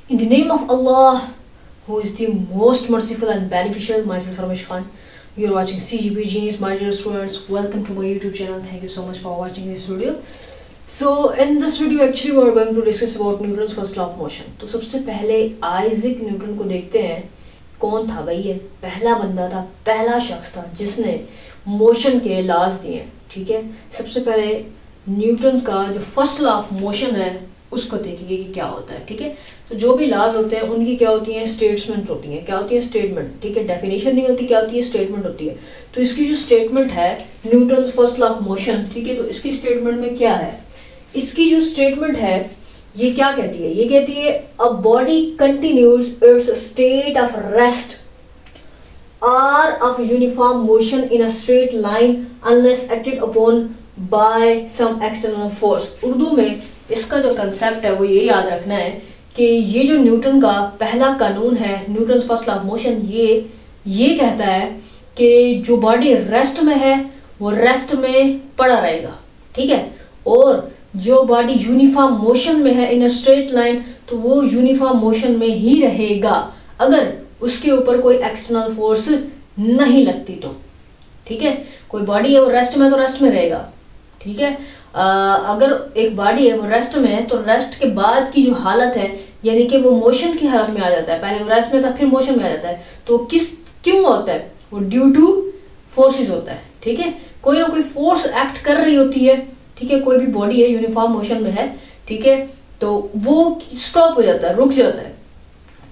In the name of Allah, who is the most merciful and beneficial, myself Ramesh Khan. You are watching CGP Genius, my dear students. Welcome to my YouTube channel. Thank you so much for watching this video. So in this video actually we are going to discuss about Newton's first law of motion. तो सबसे पहले Isaac Newton को देखते हैं. कौन था भाई? ये पहला बंदा था, पहला शख्स था जिसने मोशन के लॉज दिए. ठीक है, सबसे पहले न्यूटन का जो फर्स्ट लॉ ऑफ मोशन है उसको देखेंगे कि क्या होता है. ठीक है, तो जो भी लॉज होते हैं उनकी क्या होती हैं? स्टेटमेंट होती हैं. क्या होती है? स्टेटमेंट. ठीक है, डेफिनेशन नहीं होती, क्या होती है? स्टेटमेंट होती है. तो इसकी जो स्टेटमेंट है Newton first law of motion, ठीक है, तो इसकी स्टेटमेंट में क्या है? इसकी जो स्टेटमेंट है ये क्या कहती है? ये कहती है a body continues it's state of rest or of uniform motion in a straight line unless acted upon by some external force. Urdu में इसका जो कंसेप्ट है वो ये याद रखना है कि ये जो न्यूटन का पहला कानून है, Newton first law of motion, ये कहता है कि जो बॉडी रेस्ट में है वो रेस्ट में पड़ा रहेगा. ठीक है, और जो बॉडी यूनिफॉर्म मोशन में है इन अ स्ट्रेट लाइन, तो वो यूनिफॉर्म मोशन में ही रहेगा अगर उसके ऊपर कोई एक्सटर्नल फोर्स नहीं लगती तो. ठीक है, कोई बॉडी है वो रेस्ट में, तो रेस्ट में रहेगा. ठीक है, अगर एक बॉडी है वो रेस्ट में है तो रेस्ट के बाद की जो हालत है यानी कि वो मोशन की हालत में आ जाता है. पहले वो रेस्ट में था फिर मोशन में आ जाता है. तो क्यों होता है? वो ड्यू टू फोर्सेस होता है. ठीक है, कोई ना कोई फोर्स एक्ट कर रही होती है. ठीक है, कोई भी बॉडी है यूनिफॉर्म मोशन में है, ठीक है, तो वो स्टॉप हो जाता है, रुक जाता है.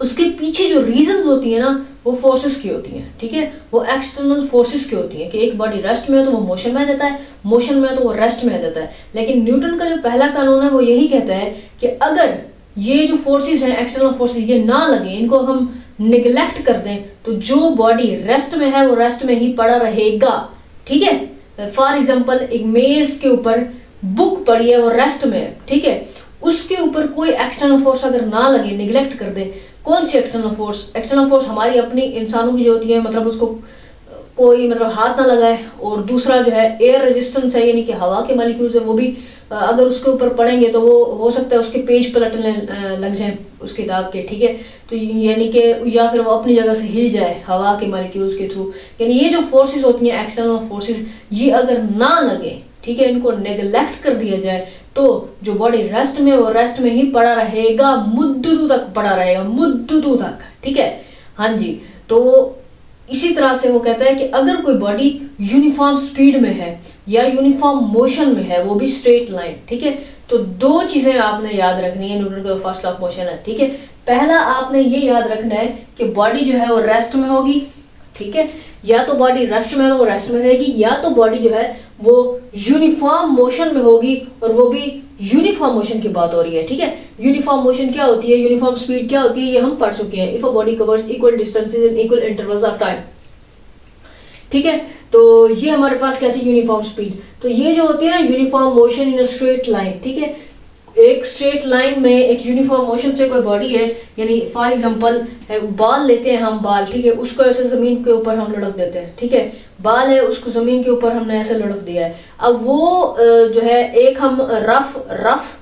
उसके पीछे जो रीजंस होती है ना वो फोर्सेस की होती हैं. ठीक है, वो एक्सटर्नल फोर्सेस की होती हैं कि एक बॉडी रेस्ट में है तो वो मोशन में आ जाता है, मोशन में है तो वो रेस्ट में आ जाता है. लेकिन न्यूटन का जो पहला कानून है वो यही कहता है कि अगर ये जो फोर्सेस हैं एक्सटर्नल फोर्सेस ये ना लगे, इनको हम निगलेक्ट कर दें, तो जो बॉडी रेस्ट में है वो रेस्ट में ही पड़ा रहेगा. ठीक है, फॉर एग्जाम्पल एक मेज के ऊपर बुक पड़ी है वो रेस्ट में है. ठीक है, उसके ऊपर कोई एक्सटर्नल फोर्स अगर ना लगे, निगलेक्ट कर दे. कौन सी एक्सटर्नल फोर्स? एक्सटर्नल फोर्स हमारी अपनी इंसानों की जो होती है, मतलब उसको कोई मतलब हाथ ना लगाए. और दूसरा जो है एयर रेजिस्टेंस है, यानी कि हवा के मॉलिक्यूल्स है वो भी अगर उसके ऊपर पड़ेंगे तो वो हो सकता है उसके पेज पलटने लग जाए उस किताब के. ठीक है, तो यानी कि या फिर वो अपनी जगह से हिल जाए हवा के मॉलिक्यूल्स के थ्रू. यानी ये जो फोर्सेस होती हैं एक्सटर्नल फोर्सेस, ये अगर ना लगे, ठीक है, इनको नेगलेक्ट कर दिया जाए, तो जो बॉडी रेस्ट में वो रेस्ट में ही पड़ा रहेगा, मुद्दतू तक पड़ा रहेगा, मुद्दतू तक. ठीक है, हाँ जी. तो इसी तरह से वो कहता है कि अगर कोई बॉडी यूनिफॉर्म स्पीड में है या यूनिफॉर्म मोशन में है, वो भी स्ट्रेट लाइन, ठीक है, तो दो चीजें आपने याद रखनी है. न्यूटन का फर्स्ट लॉ ऑफ मोशन है. ठीक है, पहला आपने ये याद रखना है कि बॉडी जो है वो रेस्ट में होगी. ठीक है, या तो बॉडी रेस्ट में है तो वो रेस्ट में रहेगी, या तो बॉडी जो है वो यूनिफॉर्म मोशन में होगी, और वो भी यूनिफॉर्म मोशन की बात हो रही है. ठीक है, यूनिफॉर्म मोशन क्या होती है, यूनिफॉर्म स्पीड क्या होती है, ये हम पढ़ चुके हैं. If a body covers equal distances in equal intervals of time. ठीक है, तो ये हमारे पास क्या थी? Uniform speed. तो ये जो होती है ना uniform motion in a straight line. ठीक है, एक स्ट्रेट लाइन में एक यूनिफॉर्म मोशन से कोई बॉडी है, यानी फॉर एग्जांपल बाल लेते हैं हम, बाल, ठीक है, उसको ऐसे जमीन के ऊपर हम लुढ़क देते हैं. ठीक है, बाल है उसको जमीन के ऊपर हमने ऐसे लुढ़क दिया है. अब वो जो है एक हम रफ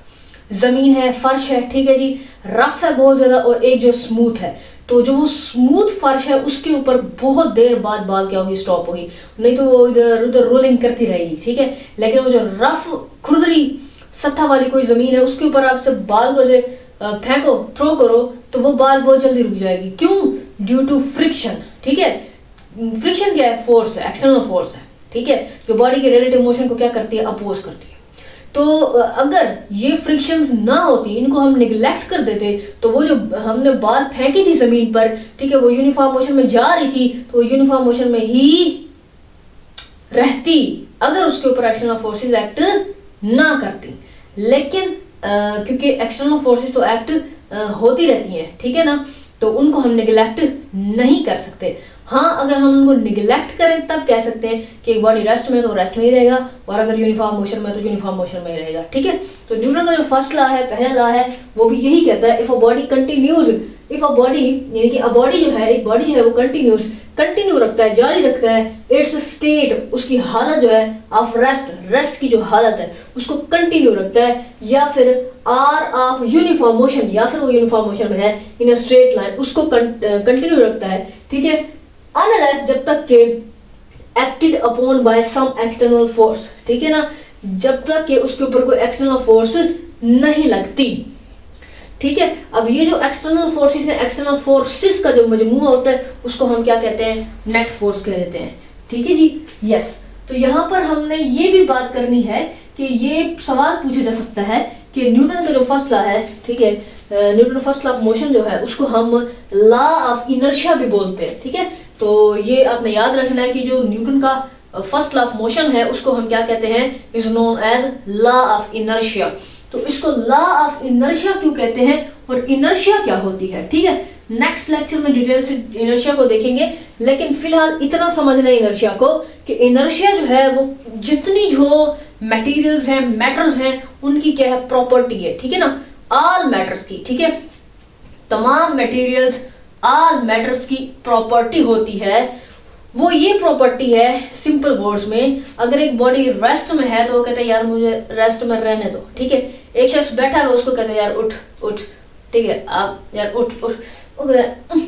जमीन है, फर्श है, ठीक है जी, रफ है बहुत ज्यादा, और एक जो स्मूथ है. तो जो वो स्मूथ फर्श है उसके ऊपर बहुत देर बाद बाल क्या होगी? स्टॉप होगी, नहीं तो वो इधर उधर रोलिंग करती रहेगी. ठीक है, लेकिन वो जो रफ खुरदरी सत्ता वाली कोई जमीन है उसके ऊपर आप से बाल को फेंको, थ्रो करो, तो वो बाल बहुत जल्दी रुक जाएगी. क्यों? Due to friction. ठीक है, फ्रिक्शन क्या है? फोर्स है, एक्सटर्नल फोर्स है. ठीक है, जो बॉडी के रिलेटिव मोशन को क्या करती है? अपोज करती है. तो अगर ये फ्रिक्शंस ना होती, इनको हम निगलेक्ट कर देते, तो वो जो हमने बाल फेंकी थी जमीन पर, ठीक है, वो यूनिफॉर्म मोशन में जा रही थी, तो वो यूनिफॉर्म मोशन में ही रहती अगर उसके ऊपर एक्सटर्नल फोर्सेस एक्ट ना करती. लेकिन क्योंकि एक्सटर्नल फोर्सेस तो एक्ट होती रहती हैं, ठीक है ना, तो उनको हम निगलेक्ट नहीं कर सकते. हाँ, अगर हम उनको निगलेक्ट करें तब कह सकते हैं कि एक बॉडी रेस्ट में तो रेस्ट में ही रहेगा, और अगर यूनिफॉर्म मोशन में तो यूनिफॉर्म मोशन में ही रहेगा। ठीक है, तो न्यूटन का जो फर्स्ट लॉ है, पहला लॉ है, वो भी यही कहता है, if a body continues, if a body यानी कि अ बॉडी जो है, एक बॉडी जो है वो कंटिन्यू रखता है, जारी रखता है इट्स स्टेट, उसकी हालत जो है ऑफ रेस्ट की जो हालत है उसको कंटिन्यू रखता है, या फिर आर ऑफ यूनिफॉर्म मोशन, या फिर वो यूनिफॉर्म मोशन में है इन अ स्ट्रेट लाइन, उसको कंटिन्यू रखता है। ठीक है, अनलेस, जब तक के acted upon by some external force, ठीक है ना, जब तक के उसके ऊपर कोई एक्सटर्नल फोर्स नहीं लगती। ठीक है, अब ये जो एक्सटर्नल फोर्सेस है, एक्सटर्नल फोर्सेस का जो मजमूआ होता है उसको हम क्या कहते हैं, नेट फोर्स कह देते हैं। ठीक है जी, यस। तो यहाँ पर हमने ये भी बात करनी है कि ये सवाल पूछा जा सकता है कि न्यूटन का जो फर्स्ट लॉ है, ठीक है, Newton first law of motion जो है उसको हम लॉ ऑफ इनर्शिया भी बोलते हैं। ठीक है, तो ये आपने याद रखना है कि जो न्यूटन का फर्स्ट लॉ ऑफ मोशन है उसको हम क्या कहते हैं, is known as law of inertia. तो इसको लॉ ऑफ इनर्शिया क्यों कहते हैं और इनर्शिया क्या होती है, ठीक है, नेक्स्ट लेक्चर में डिटेल से इनर्शिया को देखेंगे, लेकिन फिलहाल इतना समझ लें इनर्शिया को कि इनर्शिया जो है वो जितनी जो मटेरियल्स हैं, मैटर्स हैं, उनकी क्या है, प्रॉपर्टी है। ठीक है ना, ऑल मैटर्स की, ठीक है, तमाम मटेरियल्स, ऑल मैटर्स की प्रॉपर्टी होती है। वो ये प्रॉपर्टी है, सिंपल वर्ड्स में, अगर एक बॉडी रेस्ट में है तो वो कहते हैं यार मुझे रेस्ट में रहने दो। ठीक है, एक शख्स बैठा है उसको कहते हैं यार उठ उठ, ठीक है, आप यार उठ उठ, वो कहता है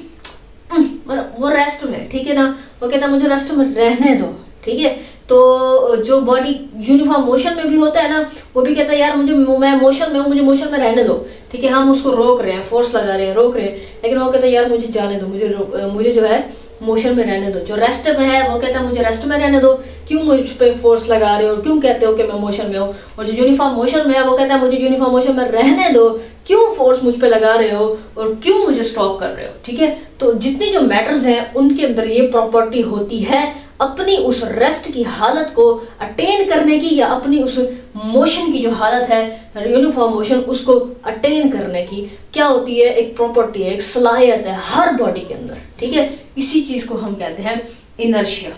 मतलब वो रेस्ट में, ठीक है ना, वो कहता है मुझे रेस्ट में रहने दो। ठीक है, तो जो बॉडी यूनिफॉर्म मोशन में भी होता है ना, वो भी कहता है यार मैं मोशन में हूँ, मुझे मोशन में रहने दो। ठीक है, हम उसको रोक रहे हैं, फोर्स लगा रहे हैं, रोक रहे हैं, लेकिन वो कहता है यार मुझे जाने दो, मुझे जो है मोशन में रहने दो। जो रेस्ट में है वो कहता है मुझे रेस्ट में रहने दो, क्यों मुझ पे फोर्स लगा रहे हो, क्यों कहते हो कि मैं मोशन में हूँ। और जो यूनिफॉर्म मोशन में है वो कहता है मुझे यूनिफॉर्म मोशन में रहने दो, क्यों फोर्स मुझ पे लगा रहे हो और क्यों मुझे स्टॉप कर रहे हो। ठीक है, तो जितनी जो मैटर्स हैं उनके अंदर ये प्रॉपर्टी होती है अपनी उस रेस्ट की हालत को अटेन करने की, या अपनी उस मोशन की जो हालत है यूनिफॉर्म मोशन उसको अटेन करने की क्या होती है, एक प्रॉपर्टी है, एक सलाहियत है हर बॉडी के अंदर। ठीक है, इसी चीज को हम कहते हैं इनर्शिया।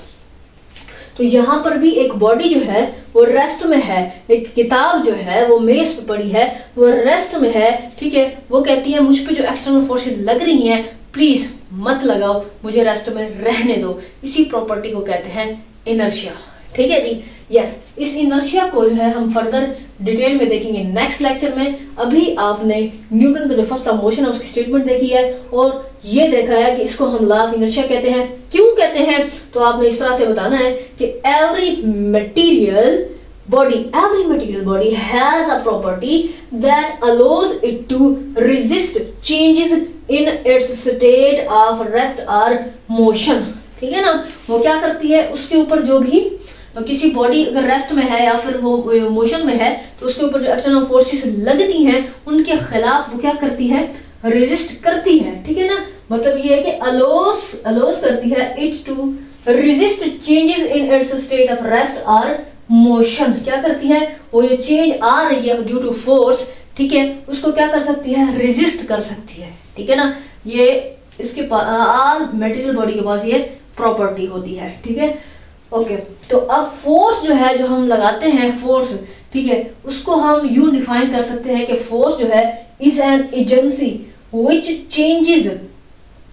तो यहाँ पर भी एक बॉडी जो है वो रेस्ट में है, एक किताब जो है वो मेज पे पड़ी है वो रेस्ट में है। ठीक है, वो कहती है मुझ पे जो एक्सटर्नल फोर्सेस लग रही हैं प्लीज मत लगाओ, मुझे रेस्ट में रहने दो। इसी प्रॉपर्टी को कहते हैं इनर्शिया। ठीक है जी, यस। इस इनर्शिया को जो है हम फर्दर डिटेल में देखेंगे नेक्स्ट लेक्चर में। अभी आपने न्यूटन का जो फर्स्ट लॉ ऑफ मोशन है उसकी स्टेटमेंट देखी है और ये देखा है कि इसको हम लॉ ऑफ इनर्शिया कहते हैं। क्यों कहते हैं, तो आपने इस तरह से बताना है कि every material body has a property that allows it to resist changes in its state of rest or motion। ठीक है ना, वो क्या करती है, उसके ऊपर जो भी किसी बॉडी अगर रेस्ट में है या फिर वो मोशन में है तो उसके ऊपर जो एक्सटर्नल फोर्सेस लगती हैं उनके खिलाफ वो क्या करती है, रेजिस्ट करती है। ठीक है ना, मतलब ये है कि अलोज करती है it to resist changes in its state of rest और मोशन। क्या करती है, वो जो चेंज आ रही है ड्यू टू फोर्स, ठीक है, उसको क्या कर सकती है, रेजिस्ट कर सकती है। ठीक है ना, ये इसके ऑल मटेरियल बॉडी के पास ये प्रॉपर्टी होती है। ठीक है, ओके। तो अब फोर्स जो है जो हम लगाते हैं फोर्स, ठीक है, उसको हम यूं डिफाइन कर सकते हैं कि फोर्स जो है is an agency which changes,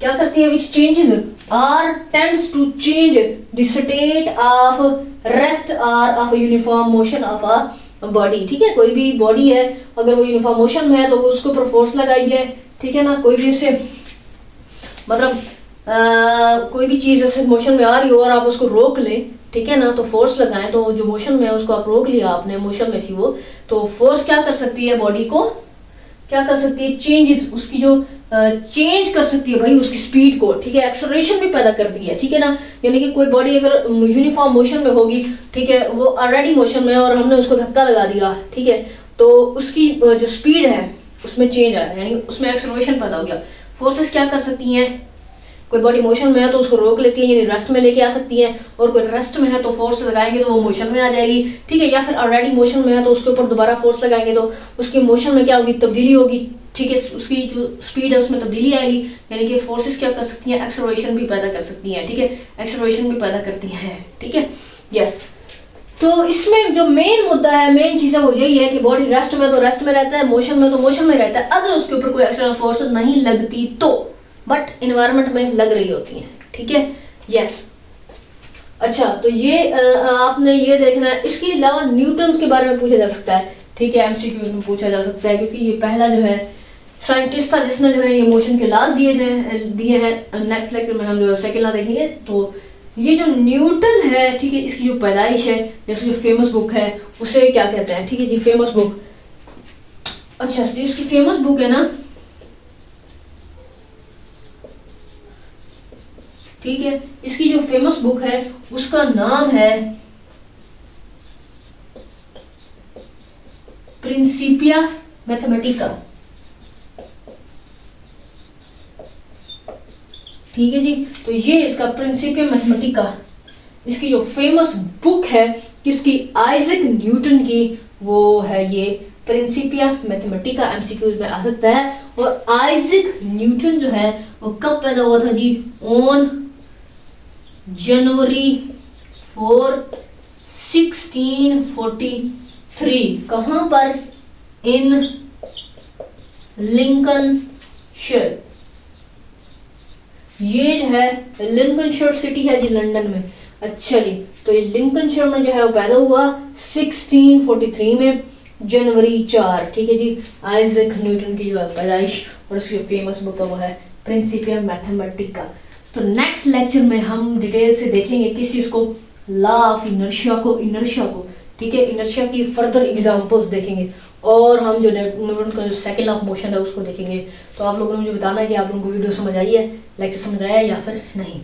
क्या करती है, व्हिच चेंजेस और tends to change the state of rest और of uniform motion of a body. ठीक है, कोई भी बॉडी है अगर वो यूनिफॉर्म मोशन में है तो उसके ऊपर फोर्स लगाई है। ठीक है ना, कोई भी इसे मतलब कोई भी चीज ऐसे मोशन में आ रही हो और आप उसको रोक लें, ठीक है ना, तो फोर्स लगाएं, तो जो मोशन में है उसको आप रोक लिया, आपने मोशन में थी वो, तो फोर्स क्या कर सकती है, बॉडी को क्या कर सकती है, चेंजेस, उसकी जो चेंज कर सकती है भाई उसकी स्पीड को। ठीक है, एक्सेलरेशन भी पैदा करती है। ठीक है ना, यानी कि कोई बॉडी अगर यूनिफॉर्म मोशन में होगी, ठीक है, वो ऑलरेडी मोशन में है और हमने उसको धक्का लगा दिया, ठीक है, तो उसकी जो स्पीड है उसमें चेंज आया, यानी उसमें एक्सेलरेशन पैदा हो गया। फोर्सेस क्या कर सकती हैं, कोई बॉडी मोशन में है तो उसको रोक लेती है, यानी रेस्ट में लेके आ सकती है, और कोई रेस्ट में है तो फोर्स लगाएंगे तो वो मोशन में आ जाएगी, ठीक है। या फिर ऑलरेडी मोशन में है तो उसके ऊपर दोबारा फोर्स लगाएंगे तो उसकी मोशन में क्या होगी, तब्दीली होगी, ठीक है। उसकी जो स्पीड है उसमें तब्दीली आएगी, यानी कि फोर्सेस क्या कर सकती हैं, एक्सेलरेशन भी पैदा कर सकती हैं, ठीक है, एक्सेलरेशन भी पैदा करती हैं, ठीक है, यस। तो इसमें जो मेन मुद्दा है, मेन चीज़ है वो यही है कि बॉडी रेस्ट में तो रेस्ट में रहता है, मोशन में तो मोशन में रहता है, अगर उसके ऊपर कोई एक्सटर्नल फोर्स नहीं लगती तो, बट इन्वायरमेंट में लग रही होती हैं, ठीक है, यस। अच्छा, तो ये आपने ये देखना है। इसके अलावा न्यूटन के बारे में पूछा जा सकता है, ठीक है, एमसीक्यूज में पूछा जा सकता है, क्योंकि ये पहला जो है साइंटिस्ट था जिसने जो है ये मोशन के लॉज दिए हैं। नेक्स्ट लेक्चर में हम जो सेकंड लॉ देखेंगे। तो ये जो न्यूटन है, ठीक है, इसकी जो पैदाइश है, इसकी जो फेमस बुक है उसे क्या कहते हैं, ठीक है जी, फेमस बुक। अच्छा, इसकी फेमस बुक है ना, ठीक है, इसकी जो फेमस बुक है उसका नाम है प्रिंसिपिया मैथमेटिका, ठीक है जी। तो ये इसका प्रिंसिपिया मैथमेटिका, इसकी जो फेमस बुक है किसकी, आइजैक न्यूटन की, वो है ये प्रिंसिपिया मैथमेटिका। एमसीक्यूज में आ सकता है। और आइजैक न्यूटन जो है वो कब पैदा हुआ था जी, ऑन जनवरी 4 1643। कहां पर, इन लिंकनशायर। ये जो है लिंकनशायर सिटी है जी, लंदन में। अच्छा जी, तो ये लिंकनशायर में जो है वो पैदा हुआ 1643 में, जनवरी 4, ठीक है जी। आइजैक न्यूटन की जो है पैदाइश, और उसकी फेमस बुक वो है प्रिंसिपिया मैथमेटिका। तो नेक्स्ट लेक्चर में हम डिटेल से देखेंगे किस चीज को, लॉ ऑफ इनर्शिया को, ठीक है, इनर्शिया की फर्दर एग्जांपल्स देखेंगे, और हम जो न्यूटन का जो सेकंड लॉ ऑफ मोशन है उसको देखेंगे। तो आप लोगों ने मुझे बताना है कि आप लोगों को वीडियो समझ आई है, लेक्चर समझ आया है या फिर नहीं।